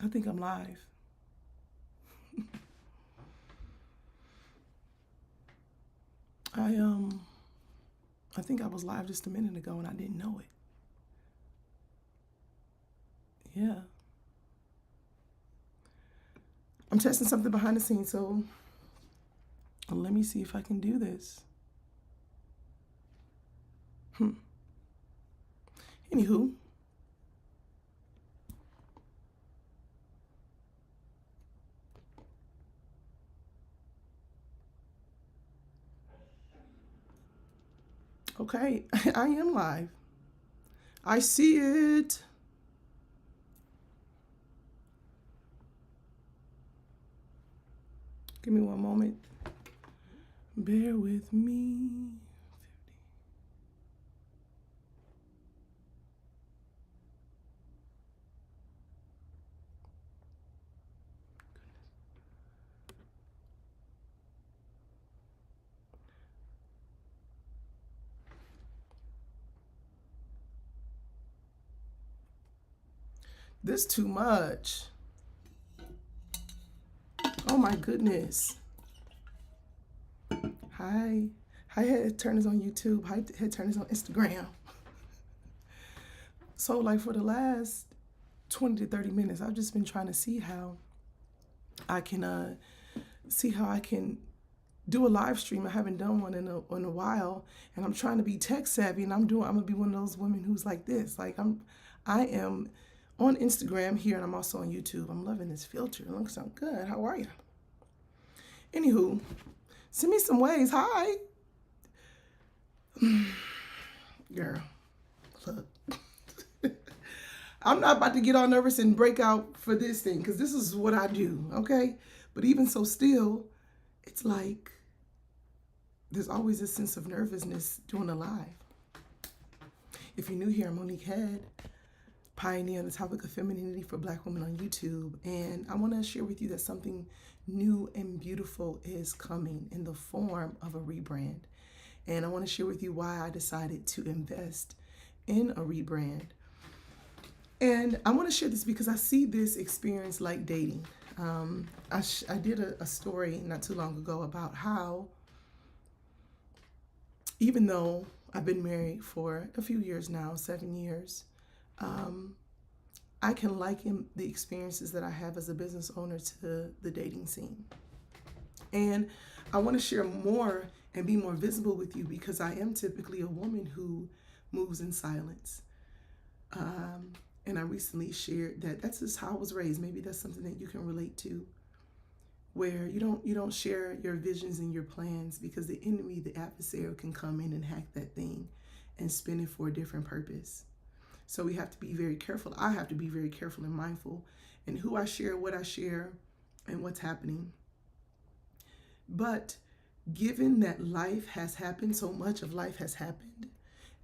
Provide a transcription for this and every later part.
I think I'm live. I um I think I was live just a minute ago and I didn't know it. Yeah. I'm testing something behind the scenes, so let me see if I can do this. Hmm. Anywho, okay, I am live. I see it. Give me one moment. Bear with me. This too much. Oh my goodness. Hi. Hi, head turners on YouTube. Hi, head turners on Instagram. So, like, for the last 20 to 30 minutes, I've just been trying to I can see how I can do a live stream. I haven't done one in a while, and I'm trying to be tech savvy. And I'm gonna be one of those women who's like this. I am on Instagram here, and I'm also on YouTube. I'm loving this filter. It looks so good. How are you? Anywho, send me some ways. Hi, girl. Look, I'm not about to get all nervous and break out for this thing because this is what I do. Okay, but even so, still, it's like there's always a sense of nervousness doing a live. If you're new here, I'm Monique Head, pioneer on the topic of femininity for Black women on YouTube. And I want to share with you that something new and beautiful is coming in the form of a rebrand. And I want to share with you why I decided to invest in a rebrand. And I want to share this because I see this experience like dating. I did a story not too long ago about how, even though I've been married for a few years now, 7 years, um, I can liken the experiences that I have as a business owner to the dating scene. And I want to share more and be more visible with you because I am typically a woman who moves in silence. Um, and I recently shared that that's just how I was raised. Maybe that's something that you can relate to, where you don't share your visions and your plans because the enemy, the adversary, can come in and hack that thing and spin it for a different purpose. So we have to be very careful. I have to be very careful and mindful in who I share, what I share, and what's happening. But given that life has happened, so much of life has happened,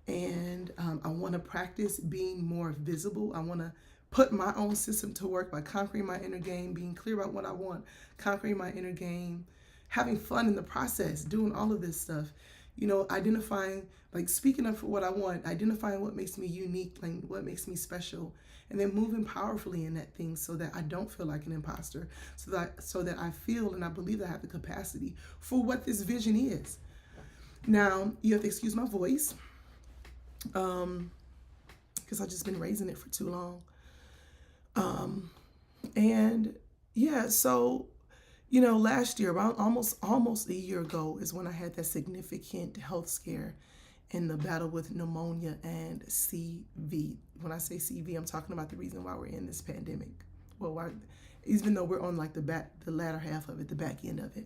and I want to practice being more visible. I want to put my own system to work by conquering my inner game, being clear about what I want, conquering my inner game, having fun in the process, doing all of this stuff. Identifying, like speaking up for what I want, identifying what makes me unique, like what makes me special, and then moving powerfully in that thing so that I don't feel like an imposter, so that I feel and I believe that I have the capacity for what this vision is. Now, you have to excuse my voice because I've just been raising it for too long. And yeah, so last year, about almost a year ago, is when I had that significant health scare in the battle with pneumonia and CV. When I say CV, I'm talking about the reason why we're in this pandemic. Well, even though we're on like the latter half of it, the back end of it.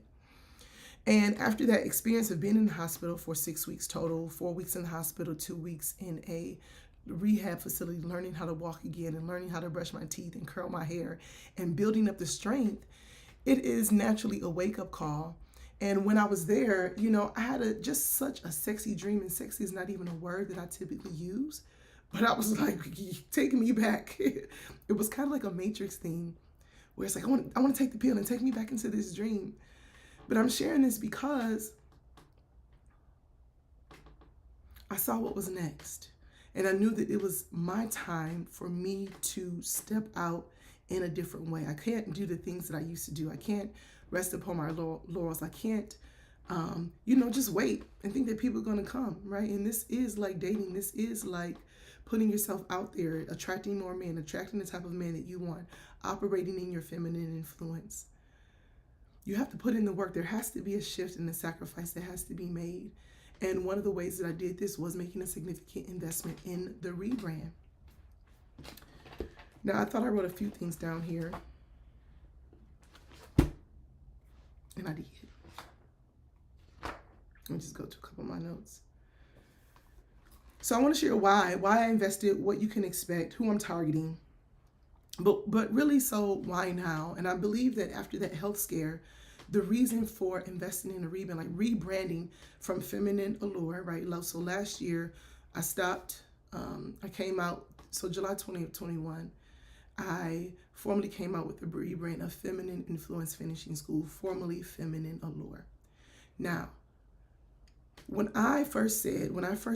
And after that experience of being in the hospital for 6 weeks total, 4 weeks in the hospital, 2 weeks in a rehab facility, learning how to walk again and learning how to brush my teeth and curl my hair and building up the strength, it is naturally a wake up call. And when I was there, I had just such a sexy dream, and sexy is not even a word that I typically use, but I was like, taking me back. It was kind of like a Matrix thing where it's like, I want to take the pill and take me back into this dream. But I'm sharing this because I saw what was next. And I knew that it was my time for me to step out in a different way. I can't do the things that I used to do. I can't rest upon my laurels. I can't, just wait and think that people are going to come, right? And this is like dating. This is like putting yourself out there, attracting more men, attracting the type of man that you want, operating in your feminine influence. You have to put in the work. There has to be a shift and a sacrifice that has to be made. And one of the ways that I did this was making a significant investment in the rebrand. Now, I thought I wrote a few things down here. And I did. Let me just go to a couple of my notes. So I want to share why I invested, what you can expect, who I'm targeting. But really, so why now? And I believe that after that health scare, the reason for investing in a rebrand, like rebranding from feminine allure, right? So last year, I stopped. I came out. So July 20th, 21, I formally came out with the rebrand of Feminine Influence Finishing School, formerly Feminine Allure. Now, when I first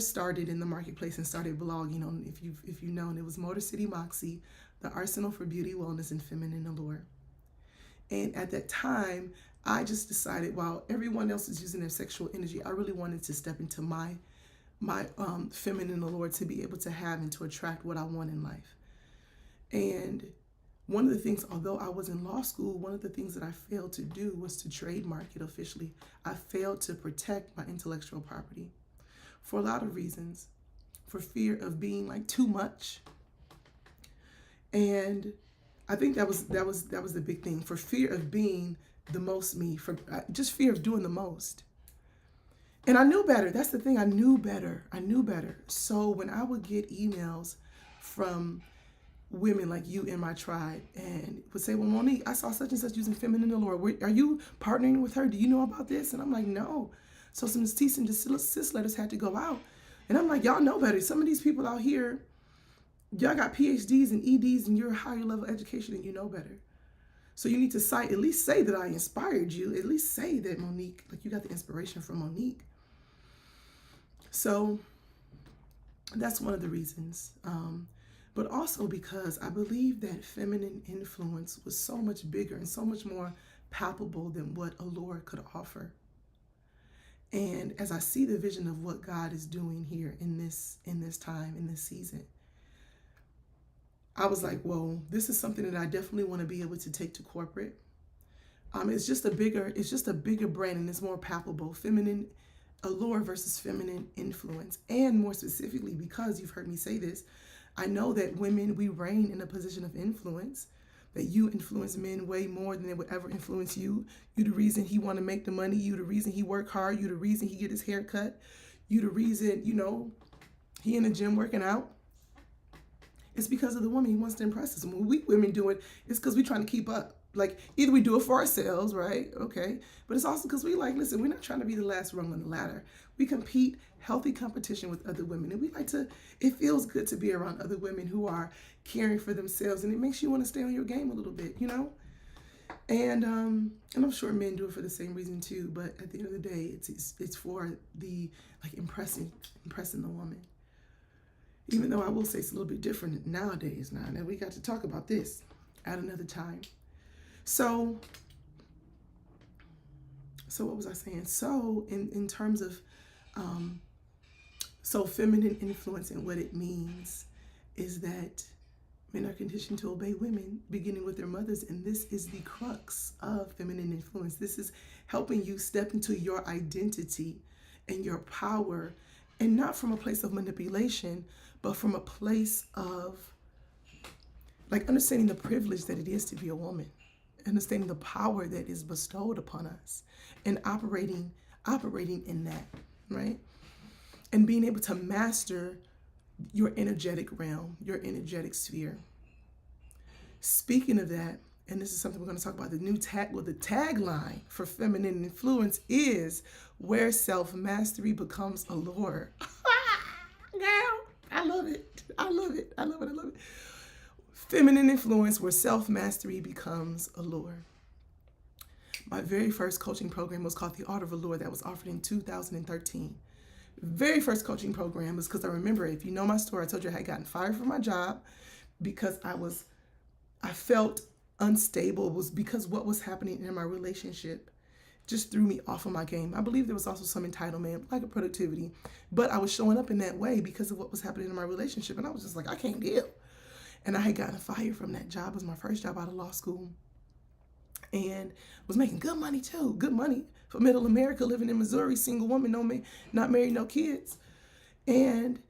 started in the marketplace and started blogging on, if you know, and it was Motor City Moxie, the Arsenal for Beauty, Wellness, and Feminine Allure. And at that time, I just decided, while everyone else is using their sexual energy, I really wanted to step into my feminine allure to be able to have and to attract what I want in life. And one of the things, although I was in law school, one of the things that I failed to do was to trademark it officially. I failed to protect my intellectual property for a lot of reasons, for fear of being like too much. And I think that was the big thing, for fear of being the most me, for just fear of doing the most. And I knew better. That's the thing. I knew better. So when I would get emails from women like you in my tribe and would say, well, Monique, I saw such and such using feminine allure. Are you partnering with her? Do you know about this? And I'm like, no. So some cease and desist letters had to go out. And I'm like, y'all know better. Some of these people out here, y'all got PhDs and EDs and you're higher level education and you know better. So you need to at least say that I inspired you. At least say that Monique, like you got the inspiration from Monique. So that's one of the reasons. But also because I believe that feminine influence was so much bigger and so much more palpable than what allure could offer. And as I see the vision of what God is doing here in this time, in this season, I was like, whoa, this is something that I definitely want to be able to take to corporate. It's just a bigger brand and it's more palpable. Feminine allure versus feminine influence. And more specifically, because you've heard me say this, I know that women, we reign in a position of influence, that you influence men way more than they would ever influence you. You the reason he want to make the money. You the reason he work hard. You the reason he get his hair cut. You the reason, he in the gym working out. It's because of the woman he wants to impress us. And when we women do it, it's because we're trying to keep up. Like, either we do it for ourselves, right? Okay. But it's also because we listen, we're not trying to be the last rung on the ladder. We compete, healthy competition with other women. And we it feels good to be around other women who are caring for themselves. And it makes you want to stay on your game a little bit, And I'm sure men do it for the same reason too. But at the end of the day, it's for the, impressing the woman. Even though I will say it's a little bit different nowadays now. And we got to talk about this at another time. So what was I saying? So in terms of, feminine influence and what it means is that men are conditioned to obey women, beginning with their mothers. And this is the crux of feminine influence. This is helping you step into your identity and your power, and not from a place of manipulation, but from a place of understanding the privilege that it is to be a woman, understanding the power that is bestowed upon us, and operating in that, right? And being able to master your energetic realm, your energetic sphere. Speaking of that, and this is something we're going to talk about, the tagline for feminine influence is where self-mastery becomes allure. Girl, I love it. Feminine influence where self-mastery becomes allure. My very first coaching program was called The Art of Allure, that was offered in 2013. Very first coaching program was because I remember, if you know my story, I told you I had gotten fired from my job because I felt unstable was because what was happening in my relationship just threw me off of my game. I believe there was also some entitlement, like a productivity, but I was showing up in that way because of what was happening in my relationship. And I was just like, I can't deal. And I had gotten fired from that job. It was my first job out of law school. And was making good money too. Good money for middle America, living in Missouri, single woman, not married, no kids. And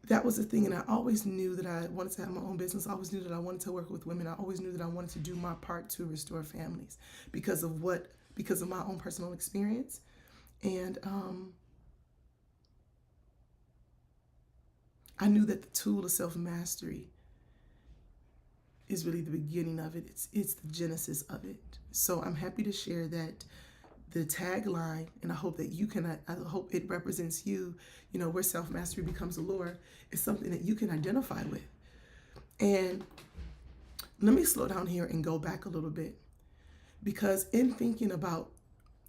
that was the thing. And I always knew that I wanted to have my own business. I always knew that I wanted to work with women. I always knew that I wanted to do my part to restore families because of my own personal experience. And I knew that the tool of self-mastery is really the beginning of it. It's the genesis of it. So I'm happy to share that the tagline, and I hope that I hope it represents you, where self-mastery becomes a lure, is something that you can identify with. And let me slow down here and go back a little bit, because in thinking about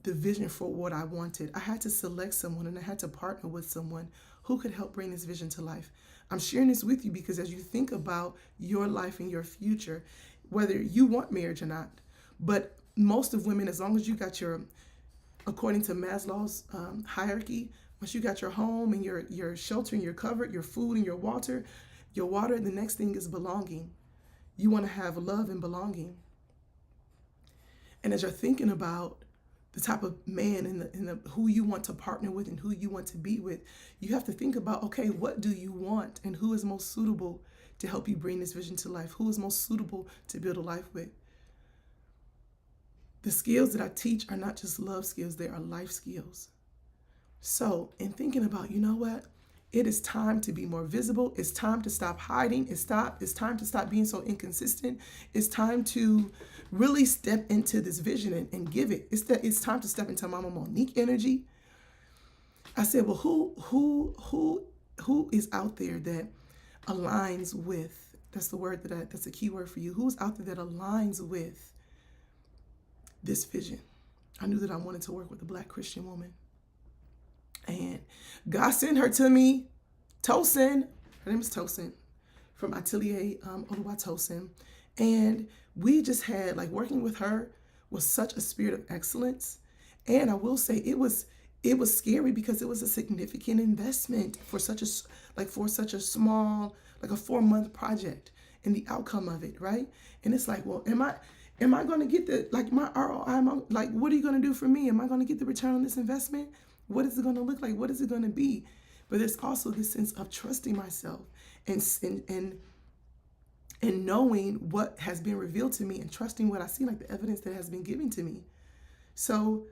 the vision for what I wanted, I had to select someone and I had to partner with someone who could help bring this vision to life. I'm sharing this with you because as you think about your life and your future, whether you want marriage or not, but most of women, as long as you got according to Maslow's hierarchy, once you got your home and your shelter and your covered, your food and your water, the next thing is belonging. You want to have love and belonging. And as you're thinking about the type of man and who you want to partner with and who you want to be with, you have to think about, okay, what do you want and who is most suitable to help you bring this vision to life? Who is most suitable to build a life with? The skills that I teach are not just love skills, they are life skills. So in thinking about, what? It is time to be more visible. It's time to stop hiding. It's time to stop being so inconsistent. It's time to really step into this vision and give it. It's time to step into Mama Monique energy. I said, well, who is out there that aligns with, that's the word that's a key word for you. Who's out there that aligns with this vision? I knew that I wanted to work with a Black Christian woman. And God sent her to me, Tosin. Her name is Tosin, from Atelier Oluwatosin. And we just had, working with her was such a spirit of excellence. And I will say it was scary because it was a significant investment for such a small, a 4-month project, and the outcome of it, right? And it's like, well, am I going to get my ROI? What are you going to do for me? Am I going to get the return on this investment? What is it going to look like? What is it going to be? But there's also this sense of trusting myself and knowing what has been revealed to me and trusting what I see, like the evidence that has been given to me. So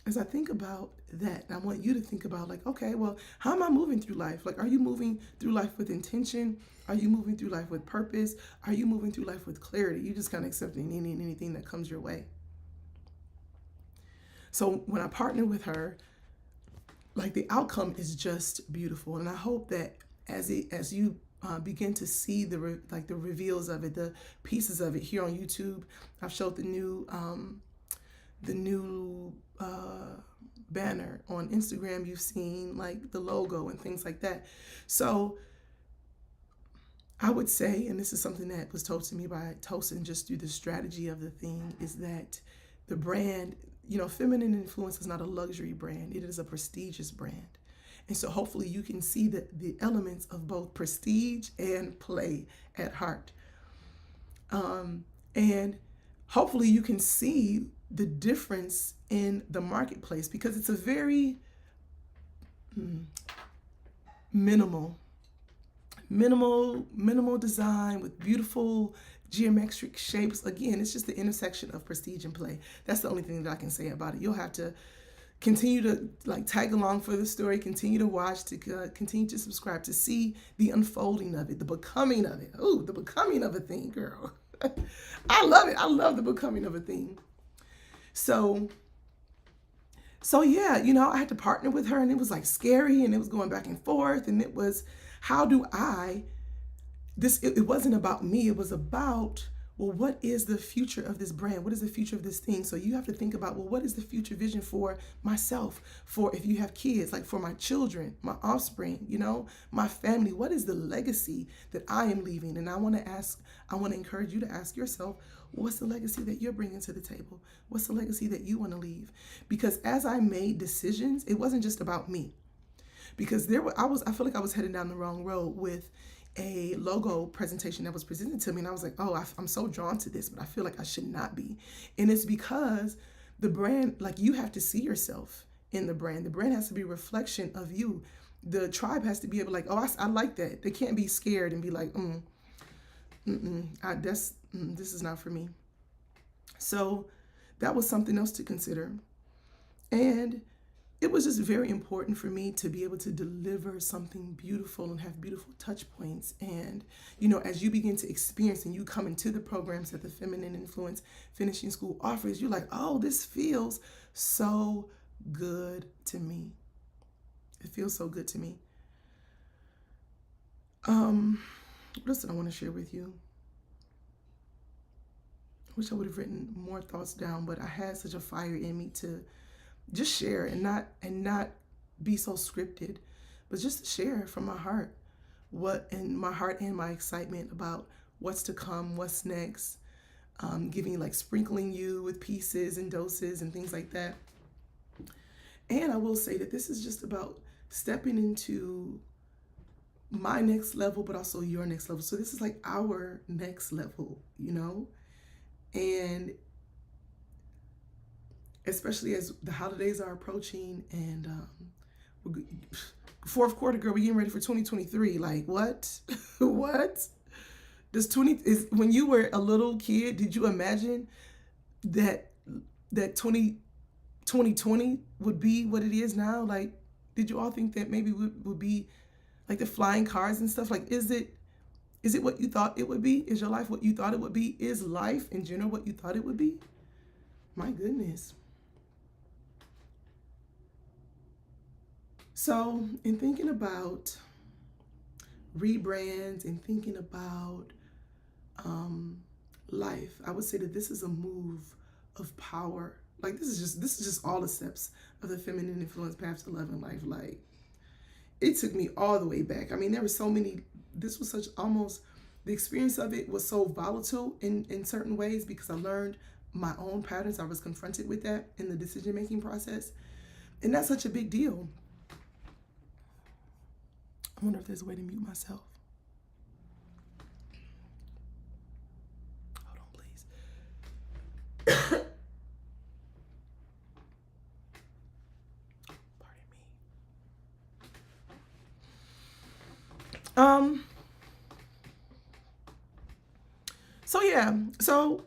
as I think about that, I want you to think about okay, well, how am I moving through life? Are you moving through life with intention? Are you moving through life with purpose? Are you moving through life with clarity? You just kind of accepting anything that comes your way. So when I partner with her, the outcome is just beautiful. And I hope that as you begin to see the reveals of it, the pieces of it here on YouTube, I've showed the new banner on Instagram. You've seen the logo and things like that. So I would say, and this is something that was told to me by Tosin just through the strategy of the thing, is that the brand, feminine influence is not a luxury brand. It is a prestigious brand. And so hopefully you can see the elements of both prestige and play at heart. And hopefully you can see the difference in the marketplace, because it's a very minimal design with beautiful geometric shapes. Again, it's just the intersection of prestige and play. That's the only thing that I can say about it. You'll have to continue to tag along for the story, continue to watch, to continue to subscribe to see the unfolding of it, the becoming of it. Oh, the becoming of a thing, girl. I love it. I love the becoming of a thing. So yeah, I had to partner with her, and it was scary, and it was going back and forth, and it was, how do it wasn't about me. It was about well, what is the future of this brand? What is the future of this thing? So you have to think about, well, what is the future vision for myself? For if you have kids, like for my children, my offspring, my family, what is the legacy that I am leaving? And I want to encourage you to ask yourself, what's the legacy that you're bringing to the table? What's the legacy that you want to leave? Because as I made decisions, it wasn't just about me. Because I feel like I was heading down the wrong road with a logo presentation that was presented to me, and I was like, oh, I'm so drawn to this, but I feel like I should not be. And it's because the brand, like, you have to see yourself in the brand. The brand has to be a reflection of you. The tribe has to be able, like, oh, I like that. They can't be scared and be like, this is not for me. So that was something else to consider. And it was just very important for me to be able to deliver something beautiful and have beautiful touch points. And, as you begin to experience and you come into the programs that the Feminine Influence Finishing School offers, you're like, oh, this feels so good to me. It feels so good to me. What else did I want to share with you? I wish I would have written more thoughts down, but I had such a fire in me to just share and not be so scripted, but just share from my heart and my excitement about what's to come, what's next, sprinkling you with pieces and doses and things like that. And I will say that this is just about stepping into my next level, but also your next level. So this is like our next level, and especially as the holidays are approaching and fourth quarter, girl, we're getting ready for 2023. Like, what? What? When you were a little kid, did you imagine that 2020 would be what it is now? Like, did you all think that maybe would be like the flying cars and stuff? Like, is it what you thought it would be? Is your life what you thought it would be? Is life in general what you thought it would be? My goodness. So in thinking about rebrands and thinking about life, I would say that this is a move of power. Like, this is just all the steps of the Feminine Influence Path to Love and Life. Like, it took me all the way back. I mean, there were so many, this was the experience of it was so volatile in certain ways because I learned my own patterns. I was confronted with that in the decision-making process. And that's such a big deal. I wonder if there's a way to mute myself. Hold on, please. Pardon me. So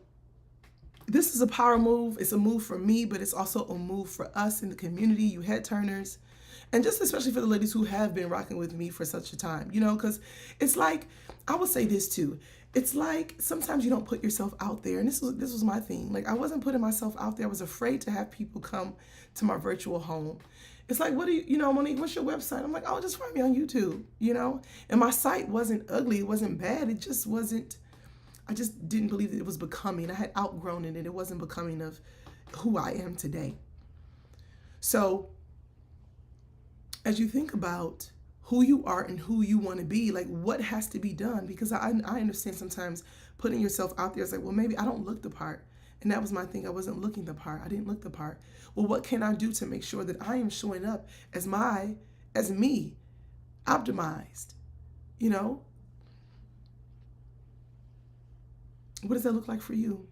this is a power move. It's a move for me, but it's also a move for us in the community, you head turners. And just especially for the ladies who have been rocking with me for such a time, because it's like, I would say this too. It's like sometimes you don't put yourself out there. And this was my thing. Like, I wasn't putting myself out there. I was afraid to have people come to my virtual home. It's like, what do you, Monique, what's your website? I'm like, oh, just find me on YouTube, And my site wasn't ugly. It wasn't bad. It just wasn't, I just didn't believe that it was becoming. I had outgrown it and it wasn't becoming of who I am today. So as you think about who you are and who you want to be, like, what has to be done? Because I understand sometimes putting yourself out there is like, well, maybe I don't look the part. And that was my thing. I wasn't looking the part. I didn't look the part. Well, what can I do to make sure that I am showing up as me, optimized? What does that look like for you?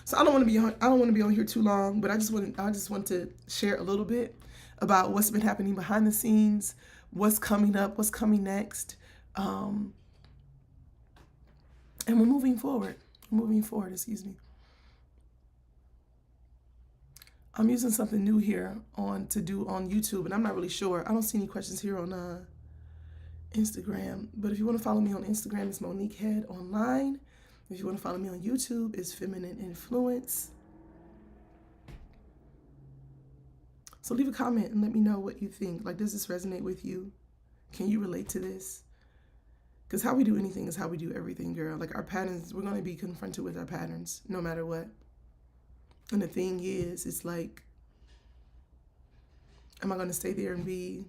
So I don't want to be on here too long, but I just want to share a little bit about what's been happening behind the scenes, what's coming up, what's coming next. And we're moving forward. Excuse me. I'm using something new here to do on YouTube, and I'm not really sure. I don't see any questions here on Instagram. But if you want to follow me on Instagram, it's Monique Head Online. If you want to follow me on YouTube, it's Feminine Influence. So leave a comment and let me know what you think. Like, does this resonate with you? Can you relate to this? Because how we do anything is how we do everything, girl. Like our patterns, we're going to be confronted with our patterns no matter what. And the thing is, it's like, am I going to stay there and be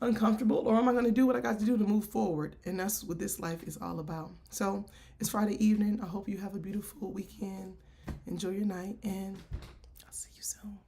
uncomfortable, or am I going to do what I got to do to move forward? And that's what this life is all about. So it's Friday evening. I hope you have a beautiful weekend. Enjoy your night, and I'll see you soon.